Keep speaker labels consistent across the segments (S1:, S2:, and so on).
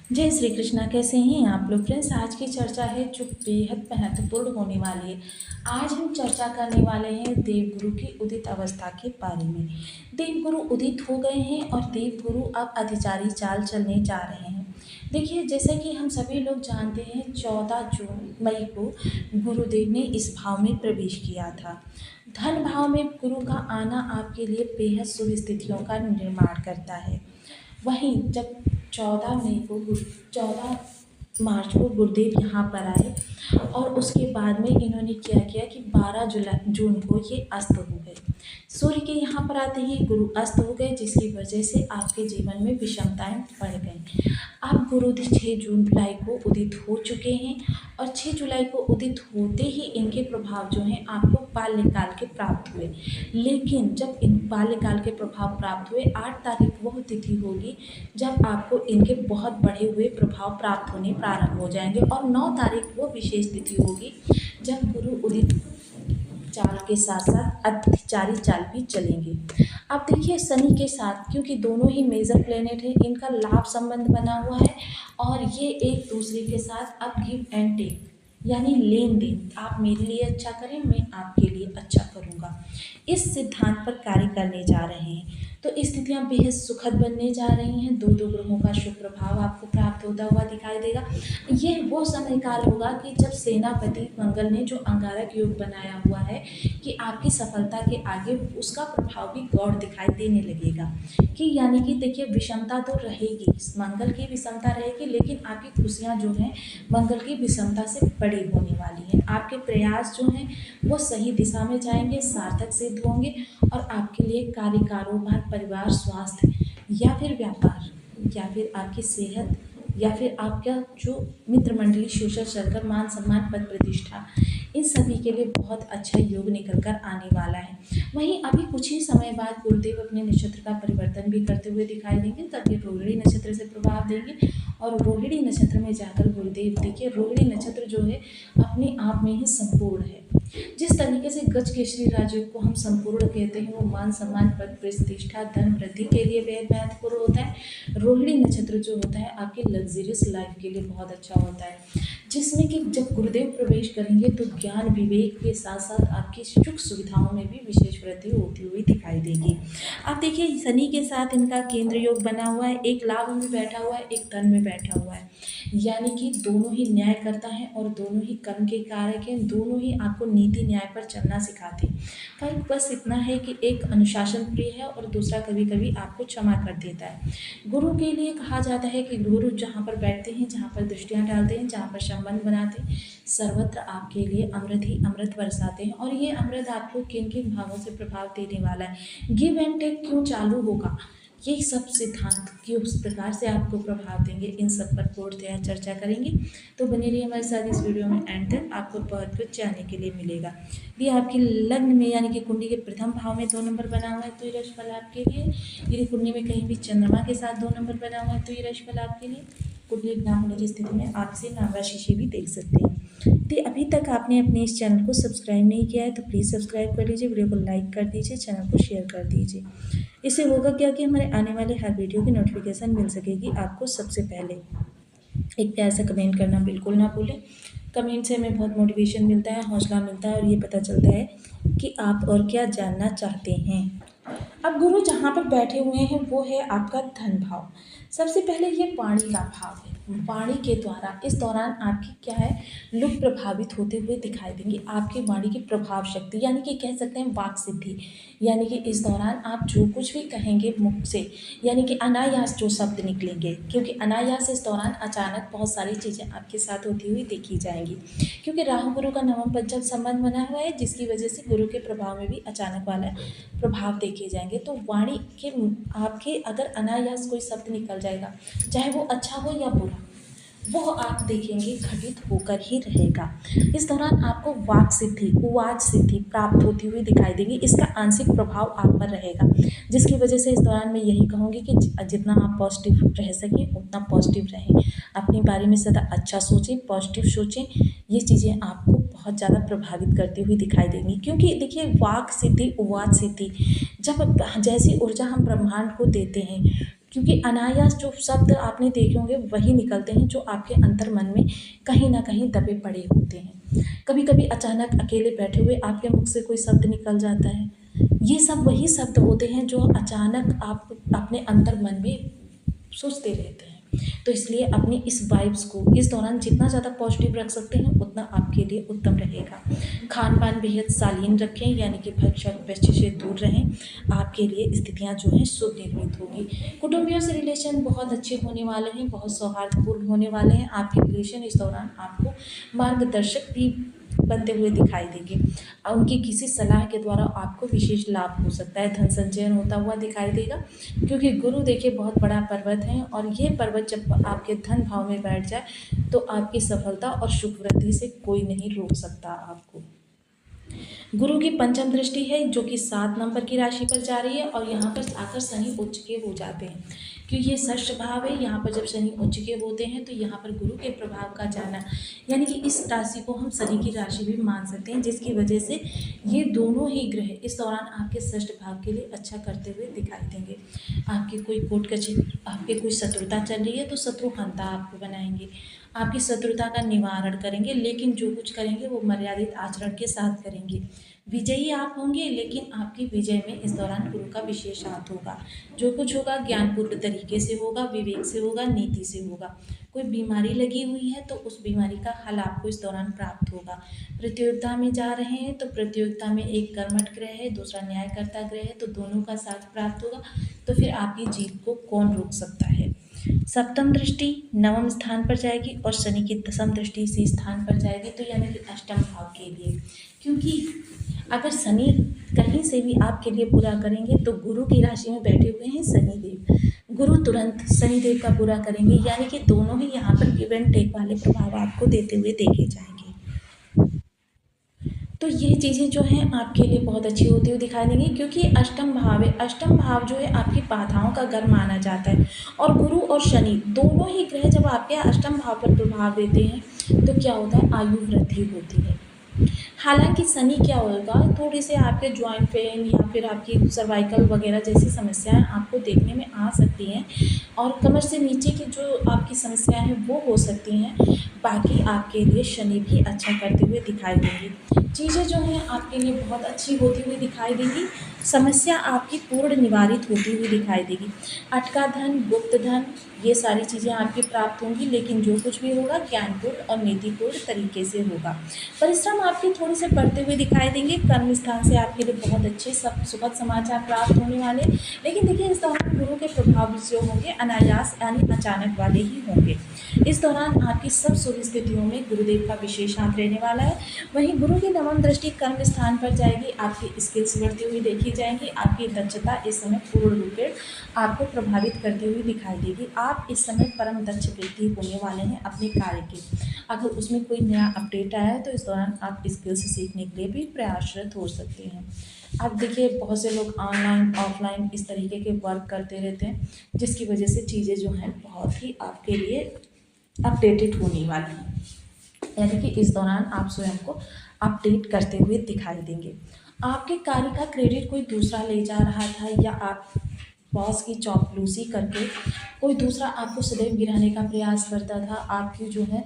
S1: जय श्री कृष्णा। कैसे हैं आप लोग फ्रेंड्स? आज की चर्चा है जो बेहद महत्वपूर्ण होने वाली है। आज हम चर्चा करने वाले हैं देवगुरु की उदित अवस्था के बारे में। देवगुरु उदित हो गए हैं और देवगुरु अब अधिचारी चाल चलने जा रहे हैं। देखिए, जैसे कि हम सभी लोग जानते हैं 14 जून मई को गुरुदेव ने इस भाव में प्रवेश किया था। धन भाव में गुरु का आना आपके लिए बेहद शुभ स्थितियों का निर्माण करता है। वहीं जब 14 मार्च को गुरुदेव यहाँ पर आए और उसके बाद में इन्होंने क्या किया कि 12 जून को ये अस्त हो गए। सूर्य के यहाँ पर आते ही गुरु अस्त हो गए, जिसकी वजह से आपके जीवन में विषमताएं बढ़ गई। अब गुरु 6 जुलाई को उदित हो चुके हैं और 6 जुलाई को उदित होते ही इनके प्रभाव जो हैं आपको बाल्यकाल के प्राप्त हुए। लेकिन जब इन बाल्यकाल के प्रभाव प्राप्त हुए, 8 तारीख वह तिथि होगी जब आपको इनके बहुत बढ़े हुए प्रभाव प्राप्त होने प्रारंभ हो जाएंगे और 9 तारीख वो विशेष तिथि होगी जब गुरु उदित चाल के साथ साथ अधिचारी चाल भी चलेंगे। अब देखिए, शनि के साथ, क्योंकि दोनों ही मेजर प्लेनेट हैं, इनका लाभ संबंध बना हुआ है और ये एक दूसरे के साथ अब गिव एंड टेक यानी लेन देन, आप मेरे लिए अच्छा करें, मैं आपके लिए अच्छा करूँगा, इस सिद्धांत पर कार्य करने जा रहे हैं। तो स्थितियां बेहद सुखद बनने जा रही हैं। दो दो ग्रहों का शुभ प्रभाव आपको प्राप्त होता हुआ दिखाई देगा। ये वो समय काल होगा कि जब सेनापति मंगल ने जो अंगारक योग बनाया हुआ है कि आपकी सफलता के आगे उसका प्रभाव भी गौर दिखाई देने लगेगा। कि यानी कि देखिए, विषमता तो रहेगी, मंगल की विषमता रहेगी, लेकिन आपकी खुशियां जो हैं मंगल की विषमता से बड़ी होने वाली हैं। आपके प्रयास जो हैं वो सही दिशा में जाएंगे, सार्थक सिद्ध होंगे और आपके लिए कार्य, कारोबार, परिवार, स्वास्थ्य या फिर व्यापार या फिर आपकी सेहत या फिर आपका जो मित्र मंडली, सोशल सर्कल, मान सम्मान, पद प्रतिष्ठा, इन सभी के लिए बहुत अच्छा योग निकल कर आने वाला है। वहीं अभी कुछ ही समय बाद गुरुदेव अपने नक्षत्र का परिवर्तन भी करते हुए दिखाई देंगे, तब ये रोहिणी नक्षत्र से प्रभाव देंगे और रोहिणी नक्षत्र में जाकर गुरुदेव, देखिए रोहिणी नक्षत्र जो है अपने आप में ही संपूर्ण है। जिस तरीके से गज केसरी राज्य को हम संपूर्ण कहते हैं, वो मान सम्मान, पद प्रतिष्ठा, धन वृद्धि के लिए बेहद महत्वपूर्ण होता है। रोहिणी नक्षत्र जो होता है आपके लग्जरियस लाइफ के लिए बहुत अच्छा होता है, जिसमें कि जब गुरुदेव प्रवेश करेंगे तो ज्ञान विवेक के साथ साथ आपकी सुख सुविधाओं में भी विशेष वृद्धि होती हुई दिखाई देगी। आप देखिए, शनि के साथ इनका केंद्र योग बना हुआ है, एक लाभ में बैठा हुआ है, एक धन में बैठा हुआ है, यानी कि दोनों ही न्याय करता है और दोनों ही कर्म के कारक हैं, दोनों ही आपको नीति न्याय पर चलना सिखाते हैं। फर्क बस इतना है कि एक अनुशासन प्रिय है और दूसरा कभी कभी आपको क्षमा कर देता है। गुरु के लिए कहा जाता है कि गुरु जहाँ पर बैठते हैं, जहाँ पर दृष्टियाँ डालते हैं, जहाँ पर संबंध बनाते हैं, सर्वत्र आपके लिए अमृत ही अमृत बरसाते हैं। और ये अमृत आपको किन किन भावों से प्रभाव देने वाला है, गिव एंड टेक क्यों चालू होगा, ये सब सिद्धांत किस प्रकार से आपको प्रभाव देंगे, इन सब पर पूर्णतया चर्चा करेंगे। तो बने रहिए हमारे साथ इस वीडियो में, एंड तक आपको बहुत कुछ जानने के लिए मिलेगा। यदि आपकी लग्न में यानी कि कुंडली के प्रथम भाव में 2 नंबर बना हुआ है तो ये राशिफल आपके लिए। यदि कुंडली में कहीं भी चंद्रमा के साथ 2 नंबर बना हुआ है तो ये राशिफल आपके लिए। कुंडली ना होने की स्थिति में आप इसे नाम राशि से भी देख सकते हैं। यदि अभी तक आपने अपने इस चैनल को सब्सक्राइब नहीं किया है तो प्लीज़ सब्सक्राइब कर लीजिए, वीडियो को लाइक कर दीजिए, चैनल को शेयर कर दीजिए। इससे होगा क्या कि हमारे आने वाले हर वीडियो की नोटिफिकेशन मिल सकेगी आपको सबसे पहले। एक प्यार से कमेंट करना बिल्कुल ना भूलें। कमेंट से हमें बहुत मोटिवेशन मिलता है, हौसला मिलता है और ये पता चलता है कि आप और क्या जानना चाहते हैं। अब गुरु जहाँ पर बैठे हुए हैं वो है आपका धन भाव। सबसे पहले ये वाणी का भाव है। वाणी के द्वारा इस दौरान आपकी क्या है, लोग प्रभावित होते हुए दिखाई देंगे। आपकी वाणी की प्रभाव शक्ति यानी कि कह सकते हैं वाक सिद्धि, यानी कि इस दौरान आप जो कुछ भी कहेंगे मुख से, यानी कि अनायास जो शब्द निकलेंगे, क्योंकि अनायास इस दौरान अचानक बहुत सारी चीज़ें आपके साथ होती हुई देखी जाएंगी। क्योंकि राहु गुरु का नवम पंचम संबंध बना हुआ है, जिसकी वजह से गुरु के प्रभाव में भी अचानक वाला प्रभाव देखे जाएंगे। तो वाणी के आपके अगर अनायास कोई शब्द निकल जाएगा, चाहे वो अच्छा हो या बुरा, वो आप देखेंगे घटित होकर ही रहेगा। इस दौरान आपको वाक सिद्धि, उवाच सिद्धि प्राप्त होती हुई दिखाई देगी। इसका आंशिक प्रभाव आप पर रहेगा, जिसकी वजह से इस दौरान मैं यही कहूँगी कि जितना आप पॉजिटिव रह सकें उतना पॉजिटिव रहें। अपने बारे में सदा अच्छा सोचें, पॉजिटिव सोचें। ये चीज़ें आपको बहुत ज़्यादा प्रभावित करती हुई दिखाई देंगी। क्योंकि देखिए, वाक सिद्धि, उवाच सिद्धि, जब जैसी ऊर्जा हम ब्रह्मांड को देते हैं, क्योंकि अनायास जो शब्द आपने देखे होंगे वही निकलते हैं जो आपके अंतर मन में कहीं ना कहीं दबे पड़े होते हैं। कभी कभी अचानक अकेले बैठे हुए आपके मुख से कोई शब्द निकल जाता है। ये सब वही शब्द होते हैं जो अचानक आप अपने अंतर मन में सोचते रहते हैं। तो इसलिए अपनी इस वाइब्स को इस दौरान जितना ज़्यादा पॉजिटिव रख सकते हैं उतना आपके लिए उत्तम रहेगा। खान पान बेहद शालीन रखें, यानी कि भक्षक वैश्य से दूर रहें। आपके लिए स्थितियां जो हैं शुभ निर्मित होगी। कुटुंबियों से रिलेशन बहुत अच्छे होने वाले हैं, बहुत सौहार्दपूर्ण होने वाले हैं। आपके रिलेशन इस दौरान आपको मार्गदर्शक भी बनते हुए दिखाई देंगे और उनकी किसी सलाह के द्वारा आपको विशेष लाभ हो सकता है। धन संचयन होता हुआ दिखाई देगा, क्योंकि गुरु देखिए बहुत बड़ा पर्वत है और ये पर्वत जब आपके धन भाव में बैठ जाए तो आपकी सफलता और सुख वृद्धि से कोई नहीं रोक सकता आपको। गुरु की पंचम दृष्टि है जो कि 7 नंबर की राशि पर जा रही है और यहाँ पर आकर शनि उच्च के हो जाते हैं। क्योंकि ये षष्ठ भाव है, यहाँ पर जब शनि उच्च के होते हैं तो यहाँ पर गुरु के प्रभाव का जाना, यानी कि इस राशि को हम शनि की राशि भी मान सकते हैं, जिसकी वजह से ये दोनों ही ग्रह इस दौरान आपके षष्ठ भाव के लिए अच्छा करते हुए दिखाई देंगे। आपकी कोई कोर्ट कचहरी, आपके कोई शत्रुता चल रही है तो शत्रुहंता आपको बनाएंगे, आपकी शत्रुता का निवारण करेंगे, लेकिन जो कुछ करेंगे वो मर्यादित आचरण के साथ करेंगे। विजयी आप होंगे, लेकिन आपकी विजय में इस दौरान गुरु का विशेष हाथ होगा। जो कुछ होगा ज्ञानपूर्ण तरीके से होगा, विवेक से होगा, नीति से होगा। कोई बीमारी लगी हुई है तो उस बीमारी का हल आपको इस दौरान प्राप्त होगा। प्रतियोगिता में जा रहे हैं तो प्रतियोगिता में एक कर्मठ ग्रह है, दूसरा न्यायकर्ता ग्रह है, तो दोनों का साथ प्राप्त होगा। तो फिर आपकी जीत को कौन रोक सकता है। सप्तम दृष्टि नवम स्थान पर जाएगी और शनि की दसम दृष्टि इसी स्थान पर जाएगी, तो यानी कि अष्टम भाव के लिए। क्योंकि अगर शनि कहीं से भी आपके लिए बुरा करेंगे तो गुरु की राशि में बैठे हुए हैं शनिदेव, गुरु तुरंत शनिदेव का बुरा करेंगे, यानी कि दोनों ही यहाँ पर गिव एंड टेक वाले प्रभाव आपको देते हुए देखे जाएंगे। तो ये चीज़ें जो हैं आपके लिए बहुत अच्छी होती हुई दिखाई देंगी, क्योंकि अष्टम भाव है। अष्टम भाव जो है आपकी बाधाओं का घर माना जाता है और गुरु और शनि दोनों ही ग्रह जब आपके अष्टम भाव पर प्रभाव देते हैं तो क्या होता है, आयु वृद्धि होती है। हालांकि शनि क्या होगा, थोड़ी से आपके जॉइंट पेन या फिर आपकी सर्वाइकल वगैरह जैसी समस्याएं आपको देखने में आ सकती हैं और कमर से नीचे की जो आपकी समस्याएं हैं वो हो सकती हैं। बाकी आपके लिए शनि भी अच्छा करते हुए दिखाई देंगी। चीज़ें जो हैं आपके लिए बहुत अच्छी होती हुई दिखाई देंगी। समस्या आपकी पूर्ण निवारित होती हुई दिखाई देगी। अटका धन, गुप्त धन, ये सारी चीज़ें आपकी प्राप्त होंगी, लेकिन जो कुछ भी होगा ज्ञानपूर्ण और नीतिपूर्ण तरीके से होगा। परिश्रम आपके थोड़े से बढ़ते हुए दिखाई देंगे। कर्म स्थान से आपके लिए बहुत अच्छे सब सुखद समाचार प्राप्त होने वाले, लेकिन देखिए इस दौरान गुरु के प्रभाव जो होंगे अनायास यानी अचानक वाले ही होंगे। इस दौरान आपकी सब शुभ स्थितियों में गुरुदेव का विशेष हाथ रहने वाला है। वहीं गुरु की नवम दृष्टि कर्म स्थान पर जाएगी, आपकी स्किल्स बढ़ती हुई देखी जाएंगी। आपकी दक्षता इस समय पूर्ण रूप से आपको प्रभावित करती हुई दिखाई देगी। आप इस समय परम दक्ष व्यक्ति होने वाले हैं अपने कार्य के। अगर उसमें कोई नया अपडेट आया है तो इस दौरान आप स्किल्स सीखने के लिए भी प्रयासरत हो सकते हैं। अब देखिए बहुत से लोग ऑनलाइन ऑफलाइन इस तरीके के वर्क करते रहते हैं, जिसकी वजह से चीज़ें जो हैं बहुत ही आपके लिए अपडेटेड होने वाली हैं, यानी कि इस दौरान आप स्वयं को अपडेट करते हुए दिखाई देंगे। आपके कार्य का क्रेडिट कोई दूसरा ले जा रहा था या आप बॉस की चापलूसी करके कोई दूसरा आपको सदैव गिराने का प्रयास करता था, आपकी जो है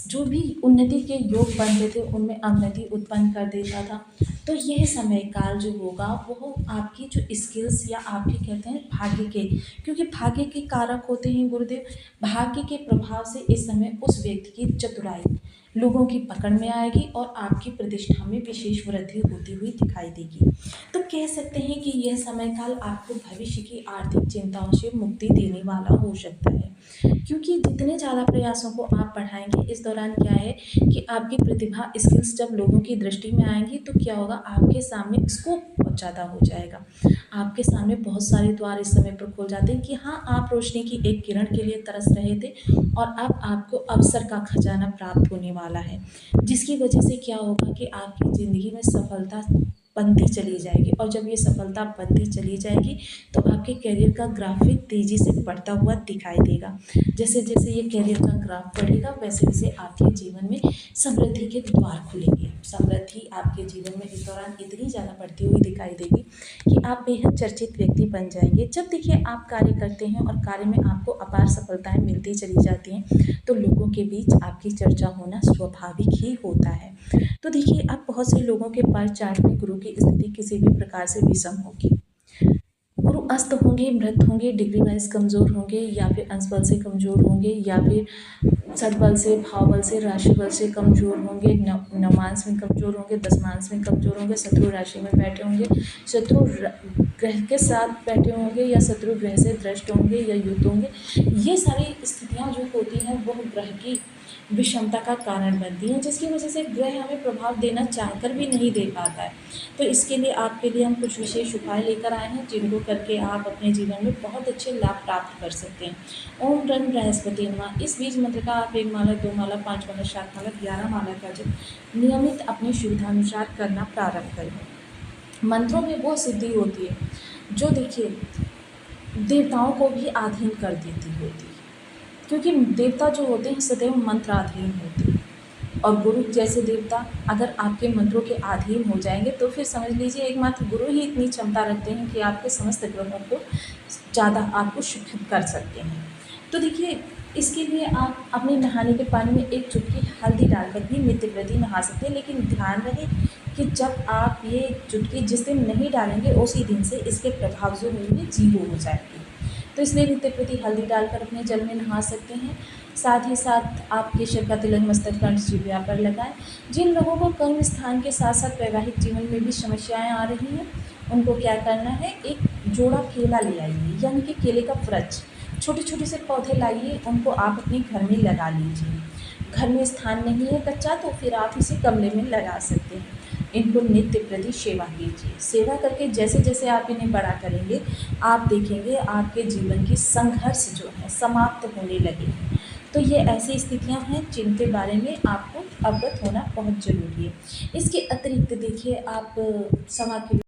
S1: जो भी उन्नति के योग बनते थे उनमें अवनति उत्पन्न कर देता था। तो यह समय काल जो होगा वो आपकी जो स्किल्स या आपके कहते हैं भाग्य के, क्योंकि भाग्य के कारक होते हैं गुरुदेव, भाग्य के प्रभाव से इस समय उस व्यक्ति की चतुराई लोगों की पकड़ में आएगी और आपकी प्रतिष्ठा में विशेष वृद्धि होती हुई दिखाई देगी। तो कह सकते हैं कि यह समय काल आपको भविष्य की आर्थिक चिंताओं से मुक्ति देने वाला हो सकता है, क्योंकि जितने ज़्यादा प्रयासों को आप बढ़ाएंगे इस दौरान क्या है कि आपकी प्रतिभा स्किल्स जब लोगों की दृष्टि में आएंगी तो क्या होगा, आपके सामने स्कोप बहुत ज़्यादा हो जाएगा। आपके सामने बहुत सारे द्वार इस समय पर खुल जाते हैं कि हाँ आप रोशनी की एक किरण के लिए तरस रहे थे और अब आपको अवसर का खजाना प्राप्त होने वाला है, जिसकी वजह से क्या होगा कि आपकी ज़िंदगी में सफलता बनती चली जाएगी। और जब ये सफलता बनती चली जाएगी तो आपके करियर का ग्राफिक तेज़ी से बढ़ता हुआ दिखाई देगा। जैसे जैसे ये करियर का ग्राफ बढ़ेगा वैसे वैसे आपके जीवन में समृद्धि के द्वार खुलेंगे। समृद्धि आपके जीवन में इस दौरान इतनी ज़्यादा बढ़ती हुई दिखाई देगी कि आप बेहद चर्चित व्यक्ति बन जाएंगे। जब देखिए आप कार्य करते हैं और कार्य में आपको अपार सफलताएं मिलती चली जाती हैं, तो लोगों के बीच आपकी चर्चा होना स्वाभाविक ही होता है। तो देखिए अब बहुत से लोगों के पर चार्ट में गुरु की स्थिति किसी भी प्रकार से विषम होगी। गुरु अस्त होंगे, मृत होंगे, डिग्री वाइज कमज़ोर होंगे, या फिर अंश बल से कमज़ोर होंगे, या फिर सदबल से, भाव बल से, राशि बल से कमज़ोर होंगे, नवमांश में कमज़ोर होंगे, दशमांश में कमज़ोर होंगे, शत्रु राशि में बैठे होंगे, शत्रु ग्रह के साथ बैठे होंगे, या शत्रु ग्रह से दृष्ट होंगे या युक्त होंगे। ये सारी स्थितियाँ जो होती हैं वह ग्रह की विषमता का कारण बनती हैं, जिसकी वजह से ग्रह हमें प्रभाव देना चाहकर भी नहीं दे पाता है। तो इसके लिए आपके लिए हम कुछ विशेष उपाय लेकर आए हैं, जिनको करके आप अपने जीवन में बहुत अच्छे लाभ प्राप्त कर सकते हैं। ओम रन बृहस्पति नमः। इस बीज मंत्र का आप 1 माला, 2 माला, 5 माला, 7 माला, 11 माला का जप नियमित अपनी सुविधानुसार करना प्रारंभ करें। मंत्रों में वो सिद्धि होती है जो देखिए देवताओं को भी अधीन कर देती होती है, क्योंकि देवता जो होते हैं सदैव मंत्राधीन होते हैं, और गुरु जैसे देवता अगर आपके मंत्रों के अधीन हो जाएंगे तो फिर समझ लीजिए एकमात्र गुरु ही इतनी क्षमता रखते हैं कि आपके समस्त ग्रहों को ज़्यादा आपको शिक्षित कर सकते हैं। तो देखिए इसके लिए आप अपने नहाने के पानी में 1 चुटकी हल्दी डालकर भी नित्य प्रति नहा सकते हैं, लेकिन ध्यान रहे कि जब आप ये चुटकी जिस दिन नहीं डालेंगे उसी दिन से इसके प्रभाव जो होंगे 0 हो जाएंगे। तो इसलिए नित्य प्रति हल्दी डालकर अपने जल में नहा सकते हैं। साथ ही साथ आप केशर का तिलक मस्तक कंठ जिह्वा पर लगाएं। जिन लोगों को कर्म स्थान के साथ साथ वैवाहिक जीवन में भी समस्याएं आ रही हैं, उनको क्या करना है, एक जोड़ा केला ले आइए, यानी कि केले का वृक्ष, छोटे छोटे से पौधे लाइए, उनको आप अपने घर में लगा लीजिए। घर में स्थान नहीं है कच्चा तो फिर आप इसे गमले में लगा सकते हैं। इनको नित्य प्रति सेवा कीजिए। सेवा करके जैसे जैसे आप इन्हें बड़ा करेंगे, आप देखेंगे आपके जीवन की संघर्ष जो है समाप्त होने लगेगी। तो ये ऐसी स्थितियां हैं जिनके बारे में आपको अवगत होना बहुत ज़रूरी है। इसके अतिरिक्त देखिए आप समा के